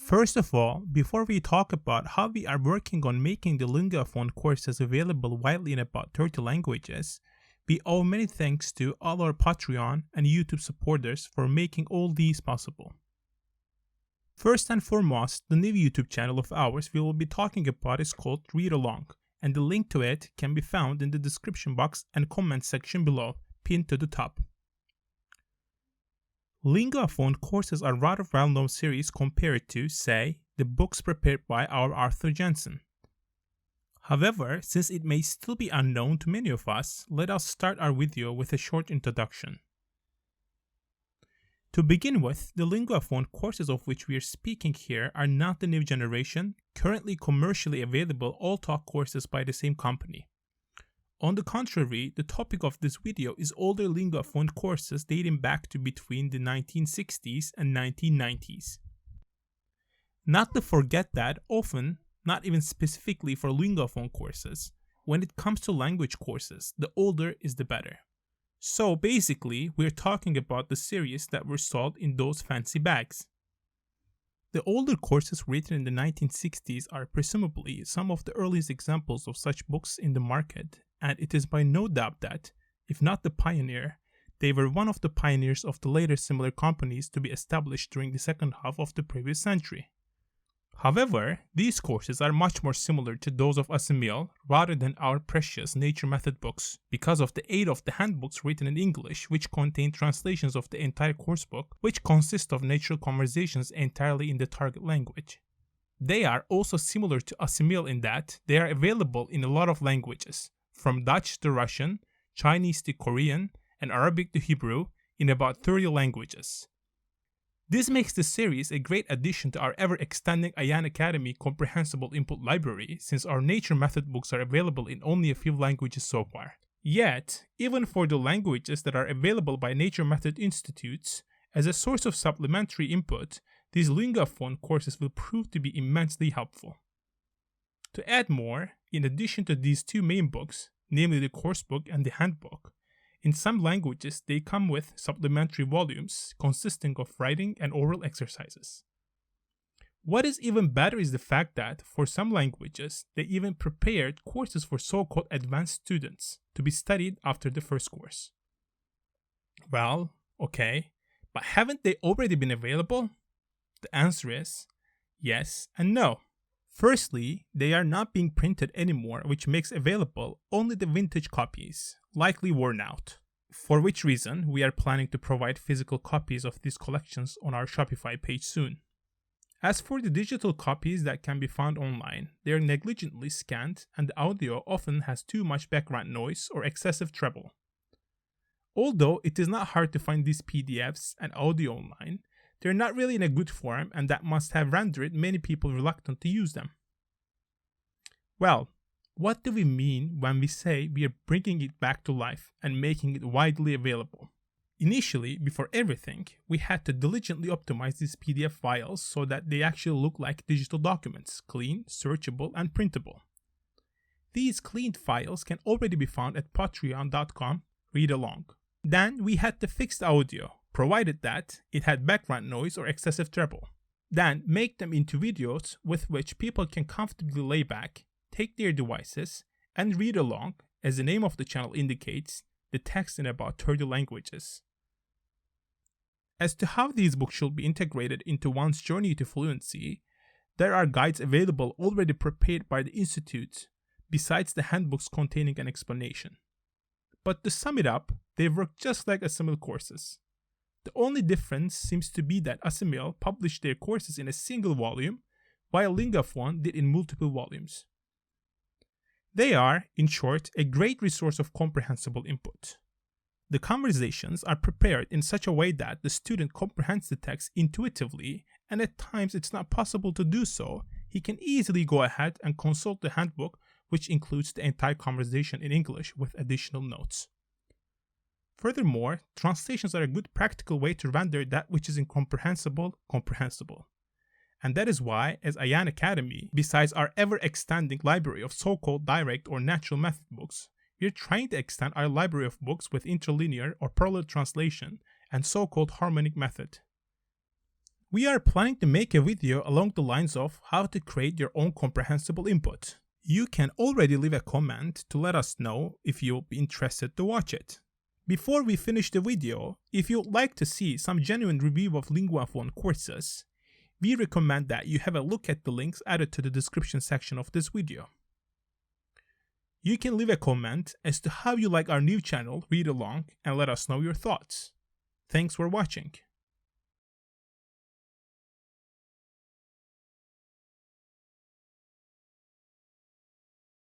First of all, before we talk about how we are working on making the Linguaphone courses available widely in about 30 languages, we owe many thanks to all our Patreon and YouTube supporters for making all these possible. First and foremost, the new YouTube channel of ours we will be talking about is called Read Along, and the link to it can be found in the description box and comment section below, pinned to the top. Linguaphone courses are rather well-known series compared to, say, the books prepared by our Arthur Jensen. However, since it may still be unknown to many of us, let us start our video with a short introduction. To begin with, the Linguaphone courses of which we are speaking here are not the new generation, currently commercially available all-talk courses by the same company. On the contrary, the topic of this video is older Linguaphone courses dating back to between the 1960s and 1990s. Not to forget that often, not even specifically for Linguaphone courses, when it comes to language courses, the older is the better. So basically, we're talking about the series that were sold in those fancy bags. The older courses written in the 1960s are presumably some of the earliest examples of such books in the market, and it is by no doubt that, if not the pioneer, they were one of the pioneers of the later similar companies to be established during the second half of the previous century. However, these courses are much more similar to those of Assimil rather than our precious nature method books because of the aid of the handbooks written in English, which contain translations of the entire coursebook, which consist of natural conversations entirely in the target language. They are also similar to Assimil in that they are available in a lot of languages, from Dutch to Russian, Chinese to Korean, and Arabic to Hebrew, in about 30 languages. This makes the series a great addition to our ever-extending IAN Academy Comprehensible Input Library, since our nature method books are available in only a few languages so far. Yet, even for the languages that are available by Nature Method Institutes, as a source of supplementary input, these Linguaphone courses will prove to be immensely helpful. To add more, in addition to these two main books, namely the coursebook and the handbook, in some languages they come with supplementary volumes consisting of writing and oral exercises. What is even better is the fact that, for some languages, they even prepared courses for so-called advanced students to be studied after the first course. Well, okay, but haven't they already been available? The answer is yes and no. Firstly, they are not being printed anymore, which makes available only the vintage copies, likely worn out. For which reason, we are planning to provide physical copies of these collections on our Shopify page soon. As for the digital copies that can be found online, they are negligently scanned and the audio often has too much background noise or excessive treble. Although it is not hard to find these PDFs and audio online, they are not really in a good form, and that must have rendered many people reluctant to use them. Well, what do we mean when we say we are bringing it back to life and making it widely available? Initially, before everything, we had to diligently optimize these PDF files so that they actually look like digital documents, clean, searchable, and printable. These cleaned files can already be found at patreon.com, read along. Then we had to fix the audio, provided that it had background noise or excessive treble. Then make them into videos with which people can comfortably lay back, take their devices, and read along, as the name of the channel indicates, the text in about 30 languages. As to how these books should be integrated into one's journey to fluency, there are guides available already prepared by the Institute, besides the handbooks containing an explanation. But to sum it up, they work just like Assimil courses. The only difference seems to be that Assimil published their courses in a single volume, while Lingaphone did in multiple volumes. They are, in short, a great resource of comprehensible input. The conversations are prepared in such a way that the student comprehends the text intuitively, and at times it's not possible to do so, he can easily go ahead and consult the handbook, which includes the entire conversation in English with additional notes. Furthermore, translations are a good practical way to render that which is incomprehensible comprehensible. And that is why, as IAN Academy, besides our ever-extending library of so-called direct or natural method books, we are trying to extend our library of books with interlinear or parallel translation and so-called harmonic method. We are planning to make a video along the lines of how to create your own comprehensible input. You can already leave a comment to let us know if you'll be interested to watch it. Before we finish the video, if you'd like to see some genuine review of Linguaphone courses, we recommend that you have a look at the links added to the description section of this video. You can leave a comment as to how you like our new channel, Read Along, and let us know your thoughts. Thanks for watching.